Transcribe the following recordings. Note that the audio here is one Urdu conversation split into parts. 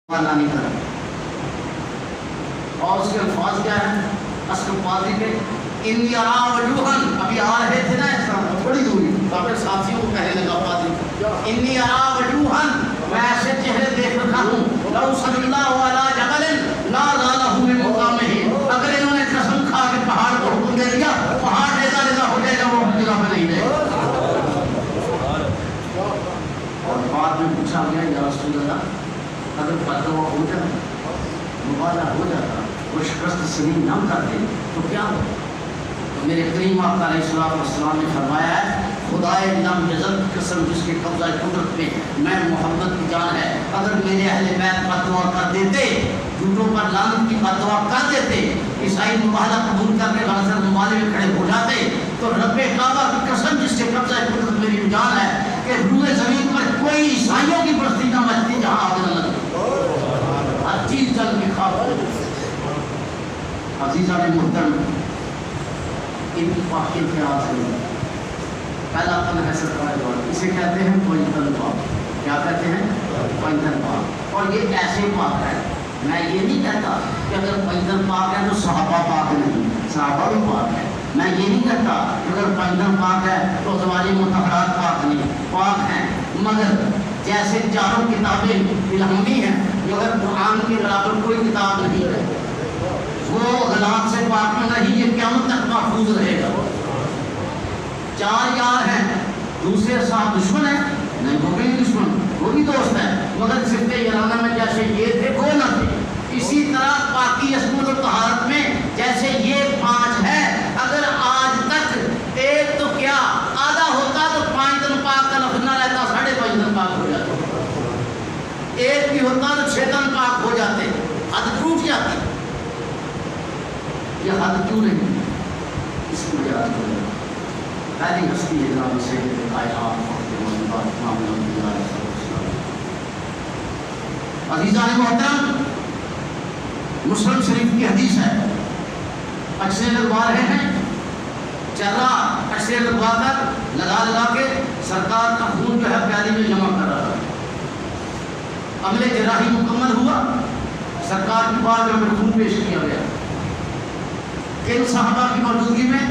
نہیں کرا. اور اس کے الفاظ کیا ہیں اصل قاضی کے انی ارا وجوہن ابھی آ رہے تھے نا اس طرح بڑی دوری اپنے ساتھیوں کو کہنے لگا قاضی انی ارا وجوہن میں ایسے چہرے دیکھ رکھا ہوں لو صلی اللہ علی جبل لا زالہ من مقامہ اگر انہوں نے قسم کھا کے پہاڑ کو حکم دے دیا پہاڑ ریزہ ریزہ ہو جائے گا وہ جگہ پہ نہیں رہے گا. اور بعد میں پوچھا گیا یا رسول اللہ اگر بددعا ہو جائے مبالغہ ہو جاتا وہ شکست سلیم نہ کرتے تو کیا ہو. تو میرے کریم آقا علیہ الصلوۃ والسلام نے فرمایا ہے خدائے لم یزل قسم جس کے قبضہ قدرت میں محمد کی جان ہے اگر میرے اہل بیت بددعا کر دیتے جھوٹوں پر لعنت کی بددعا کر دیتے عیسائی مبالغہ قبول کر کے غلط مبالغے میں کھڑے ہو جاتے تو رب کعبہ کی قسم جس کے قبضہ قدرت میری جان ہے کہ روئے زمین پر کوئی عیسائیوں کی بستی نہ بچتی جہاں آگ نہ لگتی ہر چیز جل کے خاک ہو. عزیزان محترم ان واقعے کے آج پہلا پن ہے سرکار دور اسے کہتے ہیں پوائنٹن پاک. کیا کہتے ہیں پوائنٹن پاک. اور یہ ایسے پاک ہے میں یہ نہیں کہتا کہ اگر پوائنٹن پاک ہے تو صحابہ پاک نہیں صحابہ بھی پاک ہے. میں یہ نہیں کہتا کہ اگر پوائنٹن پاک ہے تو ازواج مطہرات پاک نہیں پاک ہیں مگر جیسے چاروں کتابیں الہامی ہیں مگر قرآن کے برابر کوئی کتاب نہیں ہے وہ غلط سے پاک میں نہیں یہ قیامت تک محفوظ رہے گا. چار یار ہیں دوسرے صاحب دشمن ہیں نہیں وہ بھی دشمن وہ بھی دوست ہے مگر صرف یارانہ میں جیسے یہ تھے وہ نہ تھے. اسی طرح پاکی عصمت و طہارت میں جیسے یہ پانچ ہے اگر آج تک ایک تو کیا آدھا ہوتا تو 5 دن پاک کا لفظ نہ رہتا 5.5 دن پاک ہو جاتے. ایک بھی ہوتا تو 6 دن پاک ہو جاتے حد ٹوٹ جاتی. یہ حد کیوں نہیں اس کو یاد کرو. پہلی ہستی ہے جناب سے عزیزان محترم مسلم شریف کی حدیث ہے اکثر لگوا رہے ہیں چرا اکثر لگوا کر لگا کے سرکار کا خون جو ہے پیالی میں جمع کر رہا ہے. عمل جراحی مکمل ہوا سرکار کی بات میں خون پیش کیا گیا. کن صحابہ کی موجودگی میں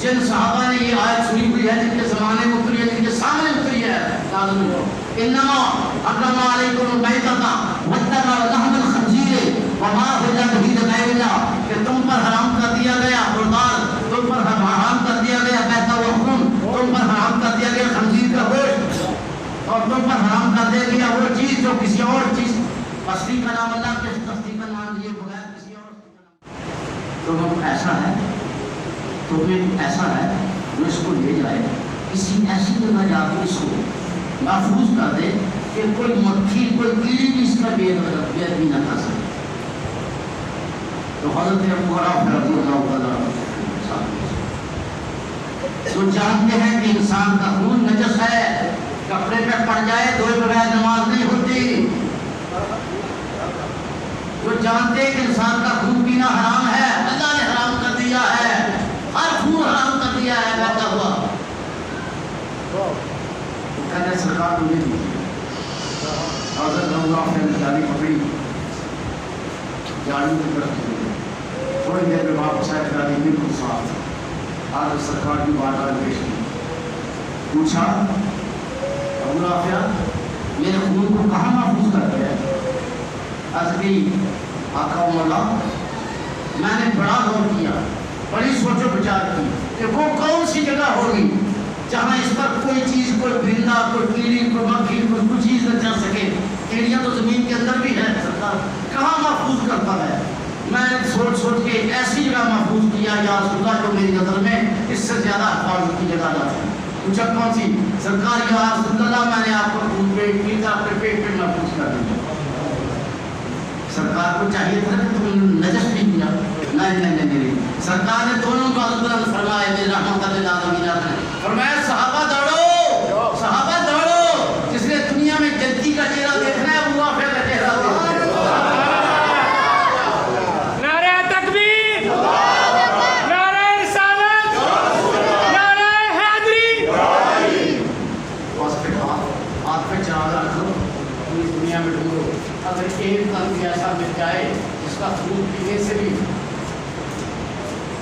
جن صحابہ نے یہ آیت سنی ہوئی ہے جن کے زمانے میں اتری ہے جن کے سامنے اتری ہے لازم ہو انما حرم علیکم المیتۃ والدم ولحم الخنزیر وما اہل به لغیر اللہ کہ تم پر حرام کر دیا گیا مردار تم پر حرام کر دیا گیا میتہ و خون تم پر حرام کر دیا گیا خنزیر کا گوشت اور تم پر حرام کر دیا گیا وہ چیز جو کسی اور چیز تصدیق کا نام اللہ کے تصدیق کا نام لیے بغیر کسی اور تو وہ ایسا ہے تو پھر ایسا ہے وہ اس کو لے جائے کسی ایسی جگہ جا کے اس کو محفوظ کر دے کہ کوئی مکھی کوئی کیڑی بھی اس کا بید بھی نہ کر سکے. تو حضرت ابو ہریرہ رضی اللہ تعالیٰ تو جانتے ہیں کہ انسان کا خون نجس ہے کپڑے پہ پڑ جائے دھوئے بغیر نماز نہیں ہوتی. تو جانتے ہیں کہ انسان کا خون پینا حرام ہے اللہ نے حرام کر دیا ہے ہر خون حرام کر دیا ہے بہتا ہوا. کہتے سرکار مجھے دیجیے حضرت اللہ نے جاری پکڑی جاڑی کی طرف تھوڑی دیر میں واپس آئے جاڑی بالکل صاف. حضرت سرکار کی بات آج پیش کی پوچھا ابو رافع میرے خون کو کہاں محفوظ کر دیا ہے. عرض کی آقا مولا میں نے بڑا غور کیا بڑی سوچ و بچار کی کہ وہ کون سی جگہ ہوگی جہاں اس پر کوئی چیز کوئی پرندہ کوئی کیڑی کوئی مکھی کوئی چیز نہ چل سکے. کیڑیاں تو زمین کے اندر بھی ہیں سرکار کہاں محفوظ کرتا ہے. میں نے سوچ کے ایسی جگہ محفوظ کیا یا رسول اللہ جو میری نظر میں اس سے زیادہ حفاظت کی جگہ جاتی ہے. پوچھا کون سی سرکار یا رسول اللہ میں نے آپ کو خون پیٹ کی تھا اپنے پیٹ پہ محفوظ کر دیا. سرکار کو چاہیے تھا کہ تم نجس نہیں کیا نہیں سرکار نے دونوں کو بلند فرمایا میرے رحمت اللہ فرمایا صحابہ دوڑو جس نے دنیا میں جدی کا چہرہ دیکھنا ہے ابو رافع کا چہرہ دیکھنا ہے. نعرہ تکبیر نعرہ رسالت نعرہ حیدری ہاتھ پہ چراغ رکھو پوری دنیا میں ڈھونڈو اگر ایک تن بھی ایسا مل جائے جس کا خون پینے سے بھی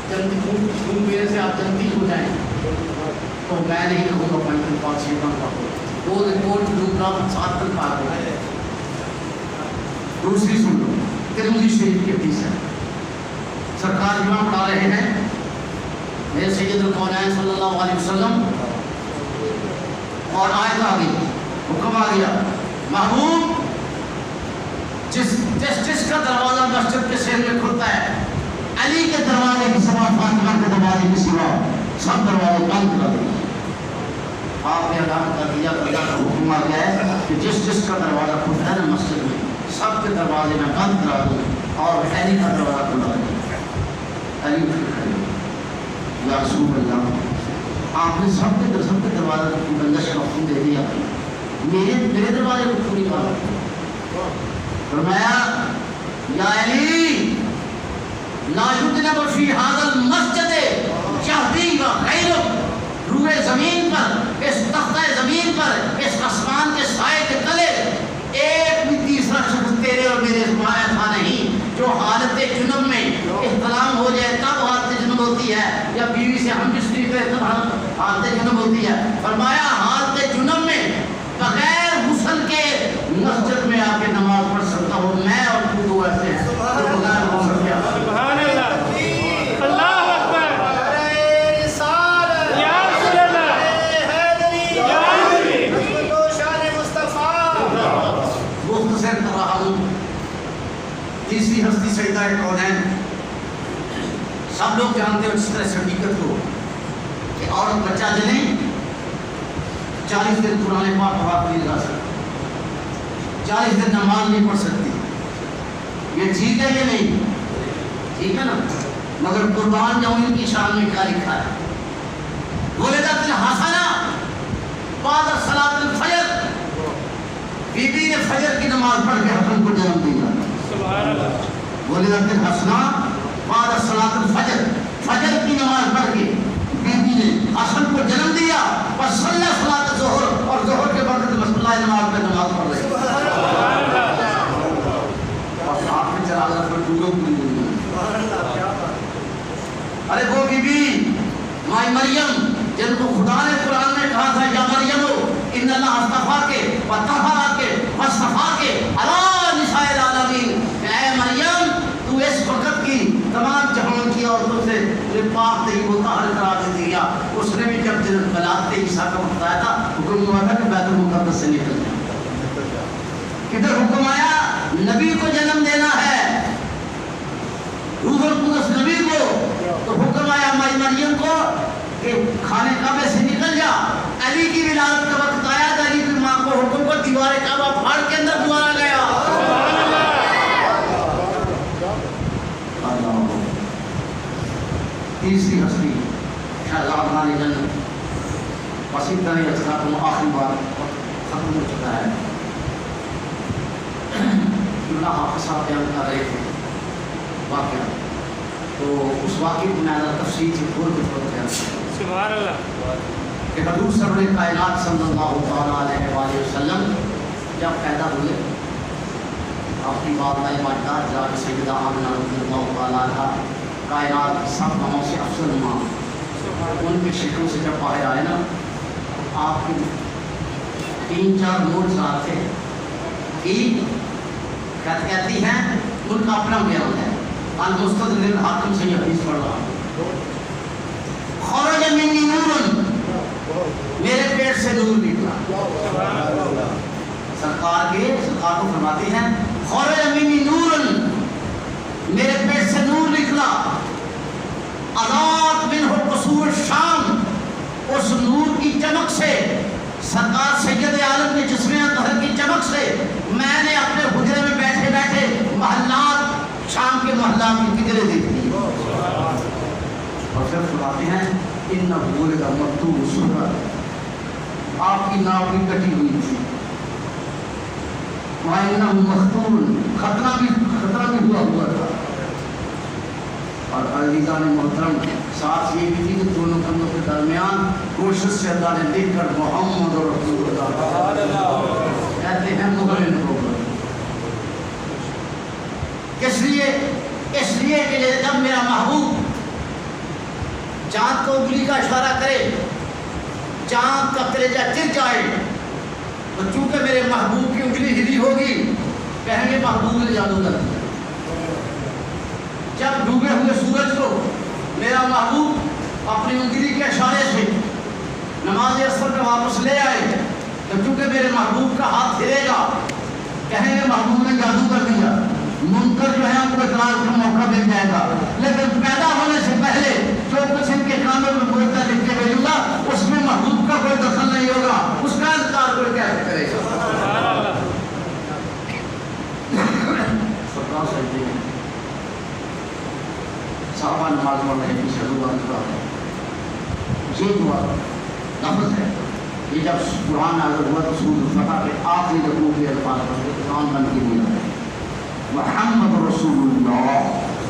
خون پینے سے آپ جنتی ہو جائیں تو میں نہیں کہوں گا پنجن پاک شیطان پاک وہ رپورٹ لوگ کا 7 تن پاک ہو گئے. دوسری سن لو ترمذی شریف کی حدیث ہے. سرکار امام پڑھا رہے ہیں میرے سید الکونین صلی اللہ علیہ وسلم اور آیت آ گئی حکم آ گیا محبوب جس کا دروازہ مسجد کے شہر میں کھلتا ہے علی کے دروازے کی سوا فاطمہ کے دروازے کی سوا سب دروازے بند کر دیں. آپ نے اعلان کر دیا اللہ کا حکم آ گیا ہے کہ جس کا دروازہ کھلتا ہے نا مسجد میں سب کے دروازے میں بند کرا دوں اور علی کا دروازہ کھلا دوں. علی اٹھ کے کھڑے یا رسول اللہ آپ نے سب کے دروازے کی بندش کا حکم دے دیا میرے دروازے کو پوری کر فرمایا یا علی لا یدنب فی هذا المسجد جہدی و غیرک روئے زمین پر اس تختہ زمین پر اس آسمان کے سائے کے تلے ایک بھی تیسرا شخص تیرے اور میرے ایسا نہیں جو حالت جنب میں احتلام ہو جائے تب حالت جنب ہوتی ہے یا بیوی سے ہم جس طریقے حالت جنب ہوتی ہے. فرمایا حالت جنب میں بغیر غسل کے مسجد میں آ کے نماز پڑھ سکتا ہوں میں اور تو دو ایسے ہیں جو بغیر غسل کے سبحان اللہ اللہ اکبر یا رسول اللہ یا حیدری مختصر کر رہا ہوں. تیسری ہستی سیدہ کونین سب لوگ جانتے ہو اس طرح سے حقیقت کو کہ عورت بچہ جنے 40 دن قرآن پاک پڑھا نہیں جا سکتی 40 دن نماز نہیں پڑھ سکتی. یہ ٹھیک ہے یہ نہیں ٹھیک ہے نا مگر قربان جاؤں ان کی شان میں کیا لکھا ہے ولدت الحسنہ بعد صلاۃ الفجر بی بی نے فجر کی نماز پڑھ کے حسن کو جنم دیا. سبحان اللہ ولدت الحسنہ بعد صلاۃ الفجر فجر کی نماز پڑھ کے بی بی نے حسن کو جنم دیا اور صلی صلاۃ الظہر اور ظہر کے بعد رسول اللہ نماز پہ نماز پڑھ رہے اور آپ نے چلا کر پھر ڈوبے ہوئے. ارے وہ بی بی مائی مریم جن کو خدا نے قرآن میں کہا تھا یا مریم ان اللہ اصطفاک وطہرک واصطفاک علی نساء العالمین اے مریم تو اس وقت کی تمام جہان کی عورتوں سے پاک تھی مطہر قرار دے دیا. اس نے بھی جب ولادت عیسیٰ کا وقت آیا تھا حکم ہوا تھا کہ بیت المقدس سے نکل جائے. کدھر حکم آیا نبی کو جنم دینا ہے روح القدس نبی کو تو حکم آیا مائی مریم کو کہ خانے کعبے سے نکل جا. علی کی ولادت کا وقت آیا تو علی کی ماں کو حکم کو دیوار کعبہ پھاڑ کے اندر دوبارہ گیا. تیسری ہستی شہزاد نانی جنت وسیع طرح اچھا تم آخری بار ختم ہو چکا ہے. اللہ حافظ صاحب بیان کر رہے تھے واقعہ تو اس واقعے کو میں تفصیل سے کھول کے پڑھ گیا. سبحان اللہ کہ حضور سرور کائنات صلی اللہ تعالیٰ علیہ وآلہ وسلم جب پیدا ہوئے آپ کی والدہ ماجدہ جناب سیدہ آمنہ رضی اللہ تعالیٰ عنہا کائنات کی سب ماؤں سے افضل ماں ان کے شکلوں سے جب باہر آئے نا آپ کی 3-4 نوٹس آتے ہیں کہتی ہیں ان کا اپنا بیان ہے المستدرک الحاکم سے یہ حدیث پڑھ رہا ہوں. خرج منی نور میرے پیٹ سے نور نکلا. سرکار کو فرماتے ہیں خرج منی نور میرے پیٹ سے نور نکلا. اضاءت منہ قصور الشام اس نور کی چمک سے سرکار سید عالم کے جسم اطہر کی چمک سے میں نے اپنے حجرے میں بیٹھے بیٹھے محلات شام کے محلات کی فکریں دیکھی. اور پھر فرماتے ہیں انہ ولد مکتوب سرہ آپ کی ناؤ بھی کٹی ہوئی تھی وَإِنَّهُ مَخْتُونٌ خطرہ بھی ہوا تھا. اور عزیزان محترم ساتھ یہ بھی تھی کہ دونوں کندھوں کے درمیان کوشش سے اللہ نے لکھ کر محمد رسول اللہ کہتے ہیں مغرن ہو گئے. کس لیے؟ اس لیے کہ جب میرا محبوب چاند کو انگلی کا اشارہ کرے چاند کا کلیجہ چر جائے تو چونکہ میرے محبوب کی انگلی ہلی ہوگی کہیں گے محبوب نے جادو کر دیا۔ جب ڈوبے ہوئے سورج کو میرا محبوب اپنی انگلی کے اشارے سے نماز عصر میں واپس لے آئے تو چونکہ میرے محبوب کا ہاتھ ہلے گا کہیں گے محبوب نے جادو کر دیا۔ منکر جو ہے ہم کو اقرار کا موقع مل جائے گا، لیکن پیدا ہونے سے پہلے جو کچھ ان کے کانوں میں بولتا لکھ کے بھیجوں گا اس میں محبوب کا کوئی دخل نہیں ہوگا، اس کا انکار کوئی کیسے کرے گا؟ سرکار سجدے میں صحابہ نماز پڑھ رہے ہیں، پیچھے دعا کر رہے ہیں، یہ دعا لفظ ہے یہ جب قرآن نازل ہوا تو سورۃ الفتح کے آخری رکوع کے الفاظ پڑھ کے قرآن بن کے نہیں آئے محمد رسول اللہ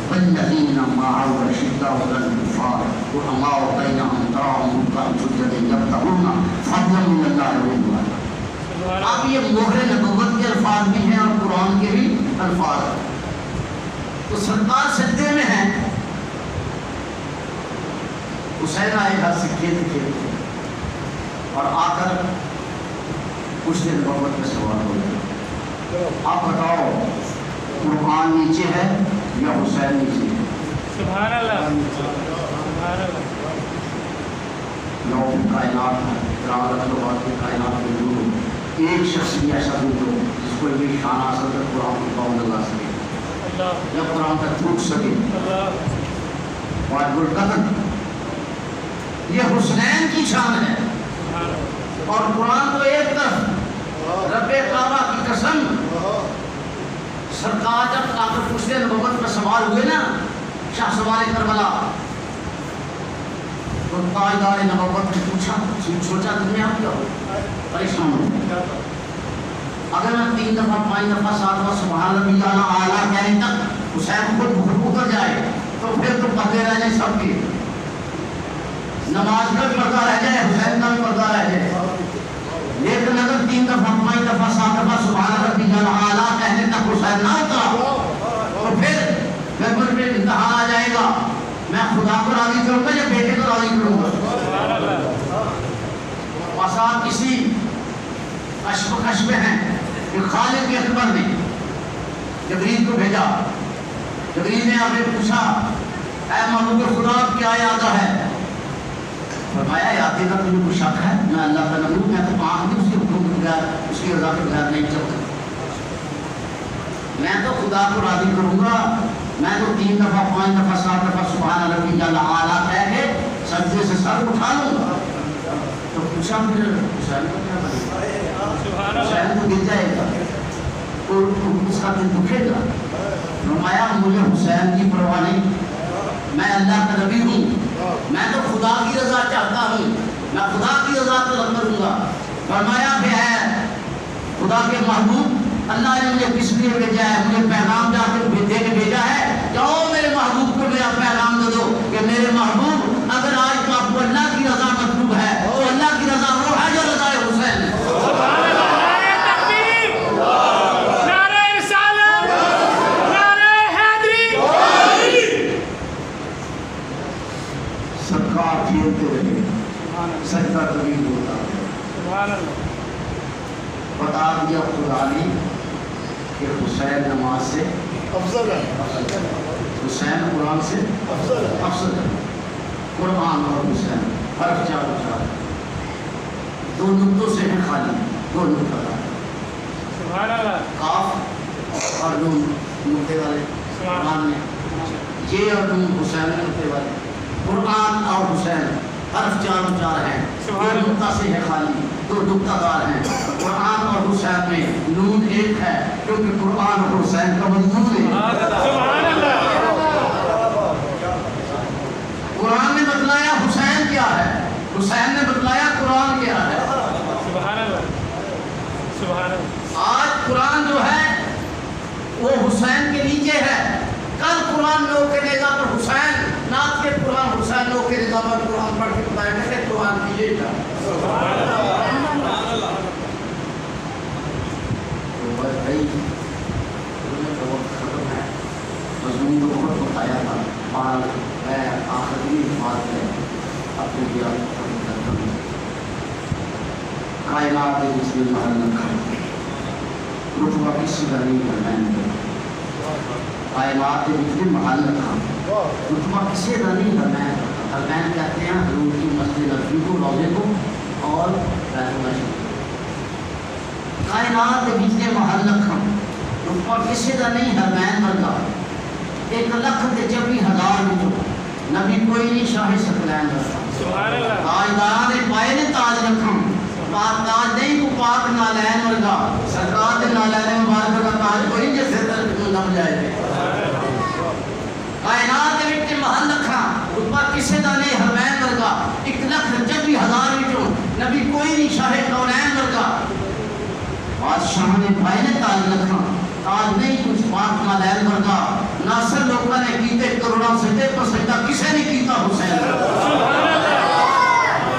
والذین معه أشداء على الكفار رحماء بینہم تراہم رکعا سجدا یبتغون فضلا من اللہ ورضوانا۔ اب یہ مہر نبوت کے الفاظ بھی ہیں اور قرآن کے بھی الفاظ ہیں۔ تو سرکار سجدے میں ہیں، حسین آئے گھر سے کھیلتے اور آ کر کچھ دن نبوت میں سوال ہو گئے، آپ بتاؤ قرآن نیچے ہے یا حسین نیچے ہے؟ سبحان اللہ سبحان اللہ۔ لوگ کائنات ہے کے کائنات کے نور ایک شخص بھی ایسا دور ہو جس کو یہ شان حاصل کر قرآن کو پاؤں لگا سکے یا قرآن تک پھوٹ سکے۔ واجب القدر یہ حسنین کی شان ہے، اور قرآن تو ایک طرف رب کعبہ کی قسم سرکار جب آ کر پوچھتے نبوت میں سوال ہوئے نا شاہ سوال کربلا تو تاجدار نبوت نے پوچھا سوچا تم نے آپ کیا ہو پریشان ہو اگر میں 3 دفعہ 5 دفعہ 7 دفعہ سبحان ربی اعلیٰ کہنے تک حسین خود اتر جائے تو پھر تو پردے رہ جائیں سب کے، نماز کا بھی پردہ رہ جائے حسین کا بھی پردہ رہ جائے، لیکن اگر 3 دفعہ 5 دفعہ 7 دفعہ سبحان ربی اعلیٰ کہنے تک حسین نہ اترا تو پھر میں امتحان آ جائے گا، میں خدا کو راضی کروں گا یا بیٹے کو راضی کروں گا؟ پاسا کسی کشمکش میں ہیں کہ خالق اکبر نے جبریل کو بھیجا، جبریل نے آپ نے پوچھا اے محبوب خدا کیا ارادہ ہے؟ فرمایا یاد کا تجھے کوئی شک ہے؟ میں اللہ کا نبی، میں تو آنکھ بھی اس کے حکم کے بغیر اس کی رضا کے بغیر نہیں چل سکتا، میں تو خدا کو راضی کروں گا، میں تو 3 دفعہ 5 دفعہ 7 دفعہ سبحان ربی اعلیٰ کہہ کے سجدے سے سر اٹھا لوں گا۔ تو پوچھا پھر حسین کو کیا بنے گا؟ حسین کو گر جائے گا تو اس کا دل دکھے گا۔ فرمایا مجھے حسین کی پرواہ نہیں، میں اللہ کا نبی ہوں، میں تو خدا کی رضا چاہتا ہوں، میں خدا کی رضا طلب کروں گا۔ فرمایا کہ ہے خدا کے محبوب اللہ نے مجھے کس لیے بھیجا ہے؟ مجھے پیغام جا کے دے کے بھیجا ہے، جاؤ میرے محبوب کو میرا پیغام دے دو کہ میرے محبوب اگر آج آپ کو اللہ کی رضا مطلوب ہے تو اللہ کی رضا وہ ہے جو رضا حسین ہے۔ سرکار کھیلتے رہے، سجدہ طویل ہوتا ہے، بتا دیا خدا نے کہ حسین نماز سے افضل ہے، حسین قرآن سے افضل ہے۔ قرآن اور حسین فرق 4 2 نقطوں سے ہے خالی، 2 نقطہ کاف اور نون نقطے والے قرآن میں، یہ اور نون حسین نقطے والے، قرآن اور حسین حرف 4 ہیں، 2 نقطہ سے ہے خالی، 2 نقطہ دار ہیں۔ قرآن اور حسین میں نون ایک ہے کیونکہ قرآن اور حسین کا مضمون ہے۔ قرآن نے بتلایا حسین کیا ہے، حسین نے بتلایا قرآن کیا ہے۔ آج قرآن جو ہے وہ حسین کے نیچے ہے، کل قرآن میں ہو کے نگاہ پر حسین نعت کے قرآن حسین ہو کے نگاہ پر قرآن پڑھ کے بتائیں گے کہ قرآن کی یہ تھا۔ تو بھائی وقت ختم ہے، مضمون تو بہت بتایا تھا، اور میں آخری بات ہے اپنے دیا کرتا ہوں، کائنات جس میں محل رکھا رتبہ کسی کا نہیں کرنا ہے، کائنات جس میں محل رکھا رتبہ کسی کا نہیں کرنا ہے۔ حرمین کہتے ہیں حضور کی مسجد نبوی کو، روضے کو اور بیت اللہ شریف، کائنات جس نے محل رکھا رتبہ کسی کا نہیں حرمین ورگا، 1,40,000 نبی کوئی نہیں شاہ ثقلین ورگا، سبحان اللہ، تاجدار نے پائے نے تاج رکھا، تاج نہیں کو پاک نالین ورگا، سرکار دے نالین مبارک کا تاج کوئی نہیں جیسے تر نم جائے گے، کائنات دے وچ محل رکھا رتبہ کسی دا نہیں حرمین ورگا، 1,40,000 وچوں نبی کوئی نہیں شاہ کونین ورگا، بادشاہ نے پائے نے تاج رکھا، تاج نہیں کچھ پاک نالین ورگا، ناصر لوگوں نے کیتے کروڑا سجدے پر سجدہ کسے نہیں کیتا حسین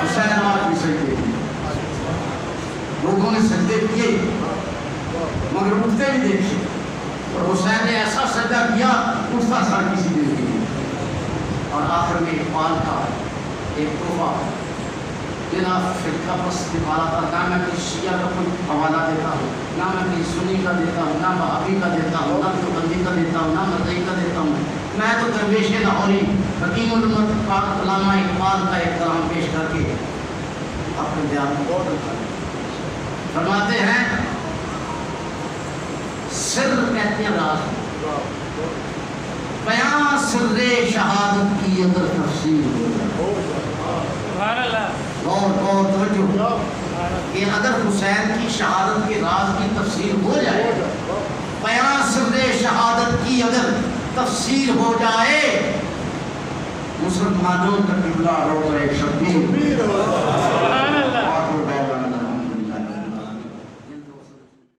حسین آج بھی سجدے کیے، لوگوں نے سجدے کیے مگر اٹھتے بھی دیکھے، اور حسین نے ایسا سجدہ کیا اٹھتا سا کسی دن کے لیے، اور آخر میں اقبال کا ایک تحفہ جناب فرقہ پس دفارہ تھا، نہ میں کسی شیعہ کا کوئی حوالہ دیتا ہوں، نہ میں کسی سنی کا دیتا ہوں، نہ وہابی کا دیتا ہوں، نہ دیوبندی کا دیتا ہوں، نہ مرزائی کا دیتا ہوں، میں تو درویش لاہوری حکیم الامت پاک علامہ اقبال کا ایک کلام پیش کر کے اپنے بیان کو فرماتے ہیں، سر کہتے ہیں راز، بیان سر شہادت کی اگر تفسیر ہو جائے، سبحان اللہ، اور توجہ کہ اگر حسین کی شہادت کے راز کی تفسیر ہو جائے، بیان سر شہادت کی اگر تفسیر ہو جائے، مسلمانوں کا قبلہ روزہ شب